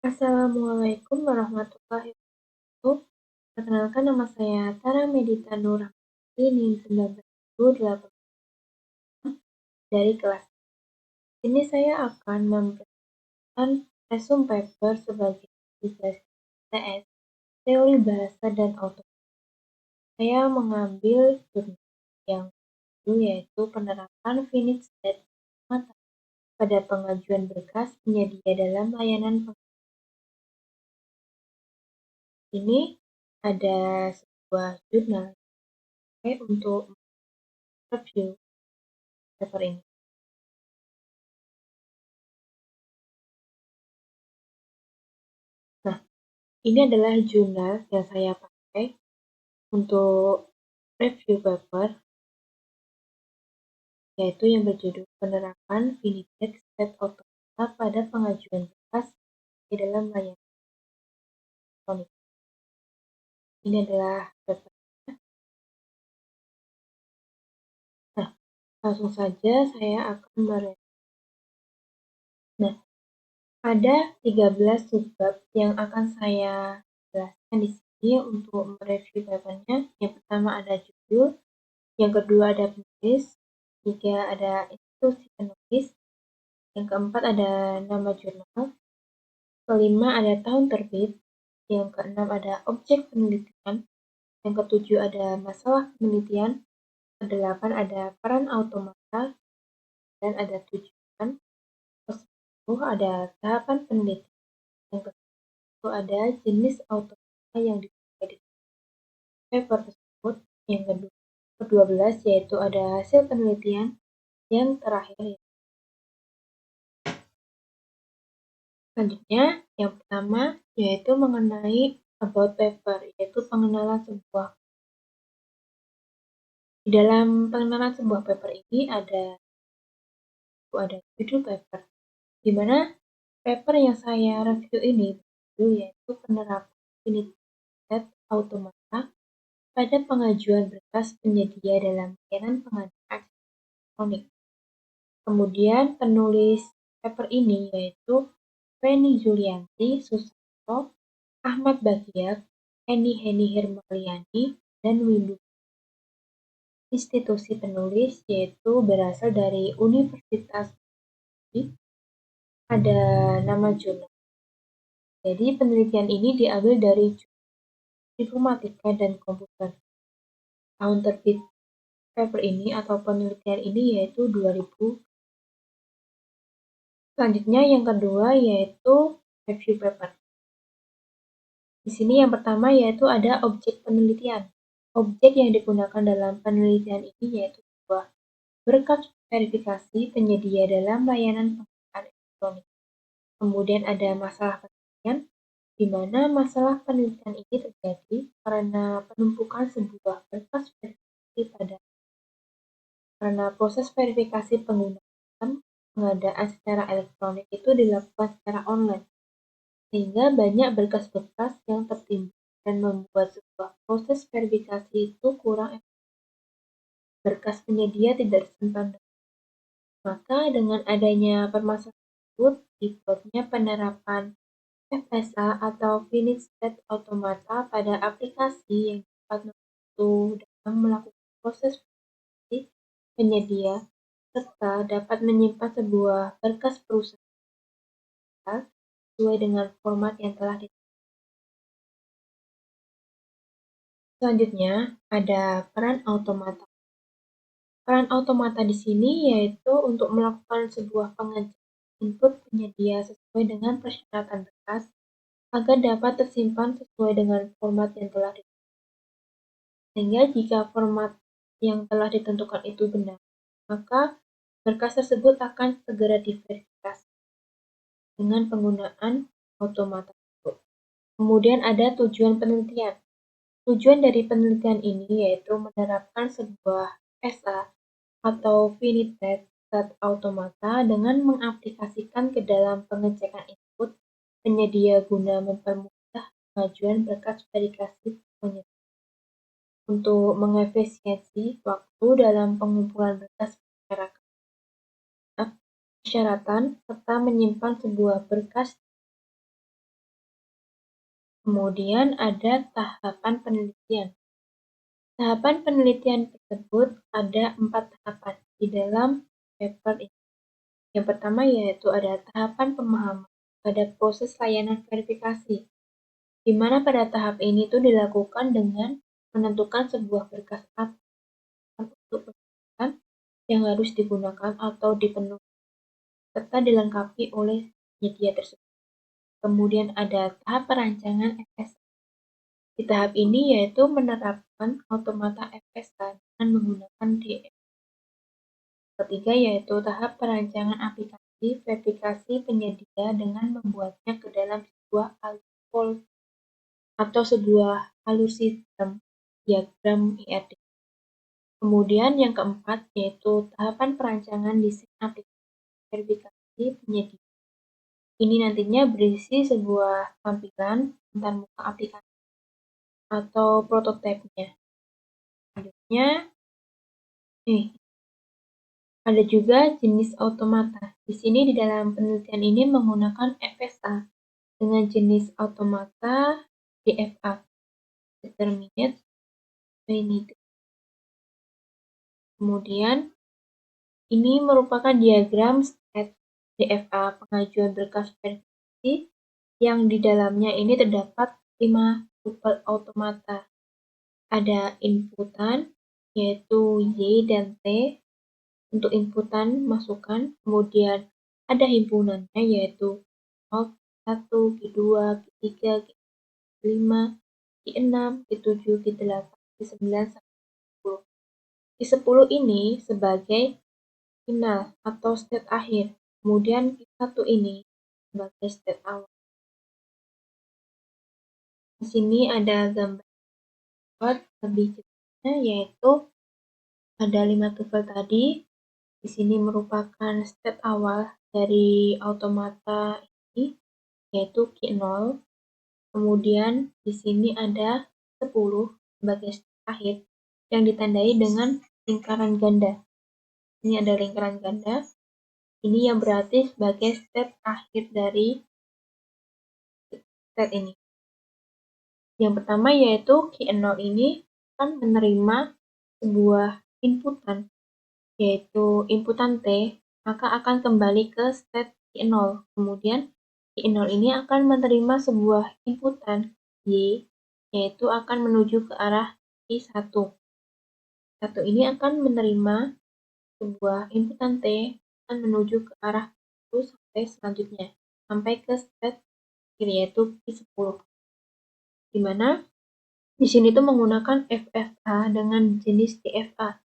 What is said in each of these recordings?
Assalamualaikum warahmatullahi wabarakatuh. Perkenalkan nama saya Tara Medita Nurhayati NIM 19.008 dari kelas. Ini saya akan memberikan resume paper sebagai tugas TS, teori bahasa dan otomatis. Saya mengambil jurnal yang baru yaitu penerapan finite state automata pada pengajuan berkas penyedia dalam layanan ini ada sebuah jurnal untuk review paper ini. Nah, ini adalah jurnal yang saya pakai untuk review paper, yaitu yang berjudul Penerapan Finite State Automata pada Pengajuan Berkas di dalam Layanan Elektronik. Ini adalah paper. Nah, langsung saja saya akan mereview. Nah, ada 13 subbab yang akan saya jelaskan di sini untuk mereview papernya. Yang pertama ada judul, yang kedua ada penulis, ketiga ada instruksi penulis, yang keempat ada nama jurnal, kelima ada tahun terbit, yang keenam ada objek penelitian, yang ketujuh ada masalah penelitian, kedelapan ada peran automata, dan ada tujuan, ke-10 ada tahapan penelitian, yang ke-11 ada jenis automata yang dipakai di paper tersebut, yang ke-12 yaitu ada hasil penelitian, yang terakhir selanjutnya, yang pertama yaitu mengenai about paper, yaitu pengenalan sebuah. Di dalam pengenalan sebuah paper ini ada judul paper, di mana paper yang saya review ini yaitu penerapan finite state automata pada pengajuan berkas penyedia dalam layanan pengadaan elektronik. Kemudian penulis paper ini yaitu Feni Julianti Susanto, Ahmad Bagiak, Heni Hermaliani, dan Windu. Institusi penulis yaitu berasal dari Universitas ada nama jurnal. Jadi penelitian ini diambil dari informatika dan komputer. Tahun terbit paper ini atau penelitian ini yaitu 2000. Selanjutnya yang kedua yaitu review paper. Di sini yang pertama yaitu ada objek penelitian. Objek yang digunakan dalam penelitian ini yaitu sebuah berkas verifikasi penyedia dalam layanan pengadaan elektronik. Kemudian ada masalah penelitian, di mana masalah penelitian ini terjadi karena penumpukan sebuah berkas verifikasi karena proses verifikasi penggunaan pengadaan secara elektronik itu dilakukan secara online, sehingga banyak berkas-berkas yang tertimbun dan membuat sebuah proses verifikasi itu kurang efektif. Berkas penyedia tidak disimpan. Maka dengan adanya permasalahan tersebut, dibuatnya penerapan FSA atau Finite State Automata pada aplikasi yang dapat membantu dalam melakukan proses verifikasi penyedia serta dapat menyimpan sebuah berkas perusahaan sesuai dengan format yang telah ditentukan. Selanjutnya, ada peran automata. Peran automata di sini yaitu untuk melakukan sebuah pengecekan input penyedia sesuai dengan persyaratan berkas agar dapat tersimpan sesuai dengan format yang telah ditentukan. Sehingga jika format yang telah ditentukan itu benar, maka berkas tersebut akan segera diverifikasi dengan penggunaan automata tersebut. Kemudian ada tujuan penelitian. Tujuan dari penelitian ini yaitu menerapkan sebuah SA atau finite state automata dengan mengaplikasikan ke dalam pengecekan input penyedia guna mempermudah pengajuan berkas verifikasi penyedia untuk mengefisiensi waktu dalam pengumpulan berkas masyarakat, persyaratan, serta menyimpan sebuah berkas Kemudian ada tahapan penelitian. Tahapan penelitian tersebut ada 4 tahapan di dalam paper ini. Yang pertama yaitu ada tahapan pemahaman pada proses layanan verifikasi, di mana pada tahap ini tuh dilakukan dengan menentukan sebuah berkas apa untuk penelitian yang harus digunakan atau dipenuhi, serta dilengkapi oleh penyedia tersebut. Kemudian ada tahap perancangan FSA. Di tahap ini yaitu menerapkan automata FSA dengan menggunakan DF. Ketiga yaitu tahap perancangan aplikasi verifikasi penyedia dengan membuatnya ke dalam sebuah alur atau sebuah alur sistem diagram IRD. Kemudian yang keempat yaitu tahapan perancangan desain aplikasi verifikasi penyedia. Ini nantinya berisi sebuah tampilan tentang muka aplikasi atau prototipenya. Selanjutnya, ada juga jenis automata. Di sini di dalam penelitian ini menggunakan FSA dengan jenis automata DFA, Determinate Finite. Kemudian, ini merupakan diagram state DFA pengajuan berkas verifikasi yang di dalamnya ini terdapat 5 tuple automata. Ada inputan, yaitu Y dan T, untuk inputan masukan, kemudian ada himpunannya yaitu Q1, Q2, Q3, Q5, Q6, Q7, Q8, Q9, sampai Q10. Q10 ini sebagai final atau state akhir, kemudian Q1 ini sebagai state awal. Di sini ada gambar lebih jelasnya yaitu ada 5 tuple tadi. Di sini merupakan state awal dari automata ini, yaitu Q0. Kemudian di sini ada 10 sebagai state akhir yang ditandai dengan lingkaran ganda. Ini ada lingkaran ganda. Ini yang berarti sebagai state akhir dari state ini. Yang pertama yaitu Q0 ini akan menerima sebuah inputan, yaitu inputan T, maka akan kembali ke state Q0. Kemudian Q0 ini akan menerima sebuah inputan Y, yaitu akan menuju ke arah Q1. Q1 ini akan menerima sebuah inputan T, akan menuju ke arah Q1 sampai selanjutnya, sampai ke state yaitu Q10. Di mana di sini tuh menggunakan FSA dengan jenis DFA.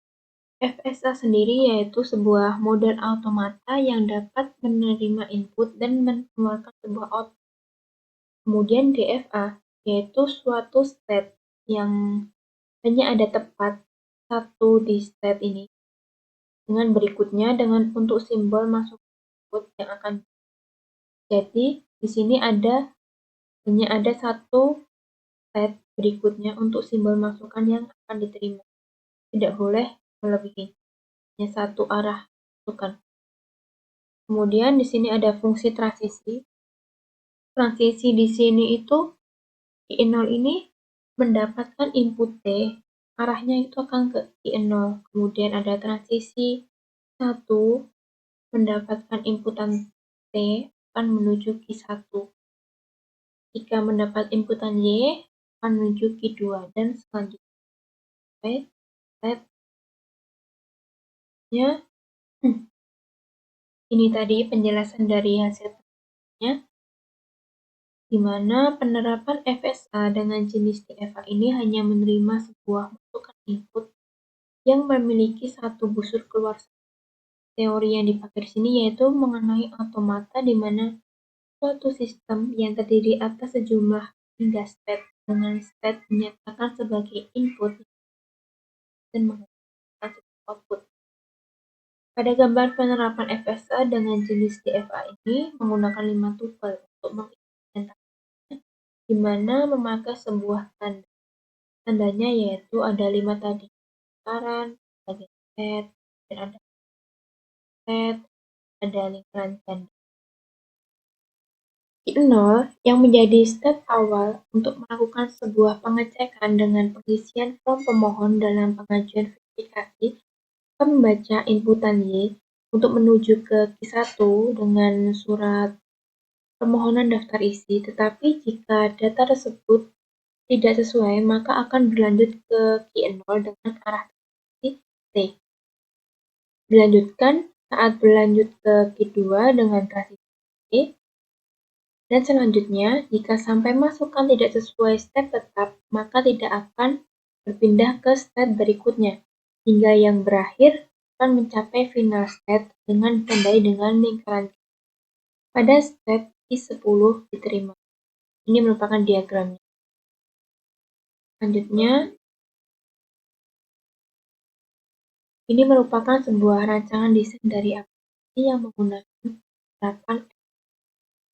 FSA sendiri yaitu sebuah model automata yang dapat menerima input dan mengeluarkan sebuah output. Kemudian DFA yaitu suatu state yang hanya ada tepat satu di state ini. Dengan berikutnya dengan untuk simbol masuk input yang akan. Jadi di sini hanya ada satu state berikutnya untuk simbol masukan yang akan diterima. Tidak boleh melebihi. Hanya satu arah masukan. Kemudian di sini ada fungsi transisi. Transisi di sini itu Q0 ini mendapatkan input T, arahnya itu akan ke Q0. Kemudian ada transisi 1 mendapatkan inputan T akan menuju Q1. Jika mendapat inputan Y akan menuju Q2 dan selanjutnya. Sampai step-nya. Ini tadi penjelasan dari hasil penelitiannya, di mana penerapan FSA dengan jenis DFA ini hanya menerima sebuah masukan input yang memiliki satu busur keluar. Teori yang dipakai di sini yaitu mengenai automata di mana suatu sistem yang terdiri atas sejumlah hingga state dengan state dinyatakan sebagai input dan menghasilkan sebuah output. Pada gambar penerapan FSA dengan jenis DFA ini menggunakan 5 tuple untuk mengimplementasikannya, di mana memakai sebuah tanda. Tandanya yaitu ada 5 tadi, lingkaran, sebagai set, dan ada set, ada lingkaran ganda. Q0 yang menjadi step awal untuk melakukan sebuah pengecekan dengan pengisian form pemohon dalam pengajuan verifikasi akan membaca inputan Y untuk menuju ke Q1 dengan surat permohonan daftar isi, tetapi jika data tersebut tidak sesuai, maka akan berlanjut ke Q0 dengan arah T. Dilanjutkan saat berlanjut ke Q2 dengan transisi E, dan selanjutnya, jika sampai masukan tidak sesuai step tetap, maka tidak akan berpindah ke step berikutnya, hingga yang berakhir akan mencapai final state dengan ditandai dengan lingkaran pada step I10 diterima. Ini merupakan diagramnya. Selanjutnya, ini merupakan sebuah rancangan desain dari aplikasi yang menggunakan penerapan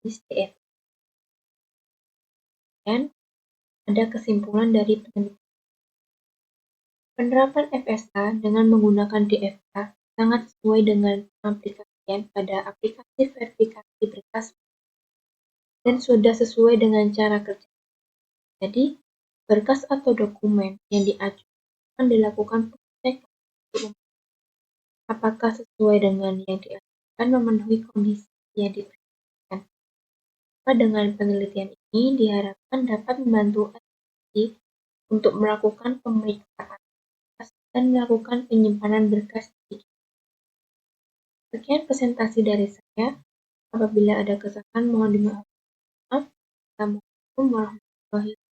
SDF. Dan ada kesimpulan dari penelitian. Penerapan FSA dengan menggunakan DFA sangat sesuai dengan pengaplikasian pada aplikasi verifikasi berkas dan sudah sesuai dengan cara kerja. Jadi, berkas atau dokumen yang diajukan akan dilakukan pengecekan apakah sesuai dengan yang diajukan memenuhi kondisi yang diperlukan. Maka dengan penelitian ini diharapkan dapat membantu administrasi untuk melakukan pemeriksaan dan melakukan penyimpanan berkas. Sekian presentasi dari saya. Apabila ada kesalahan mohon dimaafkan. Assalamualaikum warahmatullahi wabarakatuh.